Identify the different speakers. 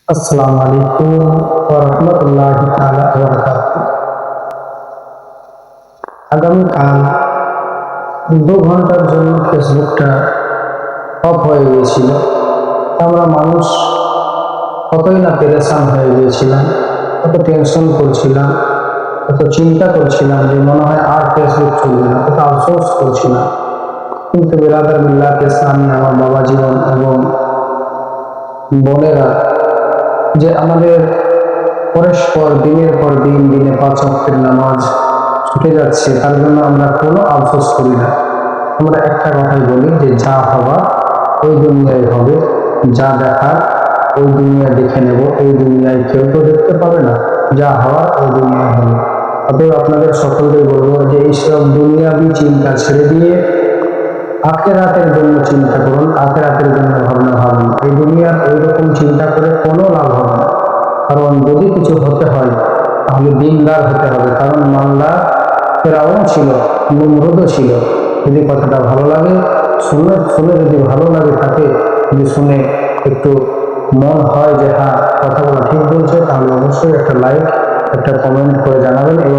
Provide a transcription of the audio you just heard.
Speaker 1: আসসালামু আলাইকুম ওয়া রাহমাতুল্লাহি তাআলা ওয়া বারাকাতুহু। আগামীকাল 2 ঘন্টার জন্য ফেসবুকটা অফ হয়ে গিয়েছিল। আমরা মানুষ কতই না পেরেশান হয়ে গিয়েছিলাম, কত টেনশন করছিলাম, কত চিন্তা করছিলাম যে মনে হয় আর ফেসবুক চলবে না, কত আফসোস করছিলাম। কিন্তু বিরাদার বিল্লাহ ইসলামী আমার বাবা জীবন এবং বোনেরা, যে আমাদের পরস্পর দিনের পর দিন দিনে 5 ওয়াক্তের নামাজ ছুটে যাচ্ছে, তার জন্য আমরা কোনো আফসোস করি না। আমরা একটা কথাই বলি যে যা হবার ওই দুনিয়ায় হবে, যা দেখার ওই দুনিয়া দেখে নেব, এই দুনিয়ায় কেউ তো দেখতে পাবে না, যা হওয়ার ওই দুনিয়ায় হবে। অতএব আপনাদের সকলকে বলবো যে এইসব দুনিয়াবি চিন্তা ছেড়ে দিয়ে আখেরাতের জন্য চিন্তা করুন, আখেরাতের জন্য ভাবনা ভাবুন। এই দুনিয়ার ওইরকম চিন্তা করে কোনো লাভ হবে না। কারণ যদি কিছু হতে হয় তাহলে দিনদার হতে হবে। কারণ মাল্লা ফেরাউনও ছিল, নমরুদও ছিল। যদি কথাটা ভালো লাগে শুনে শুনে যদি ভালো লাগে থাকে, যদি শুনে একটু মন হয় যে হ্যাঁ কথাগুলো ঠিক বলছে, তাহলে অবশ্যই একটা লাইক, একটা কমেন্ট করে জানাবেন এবং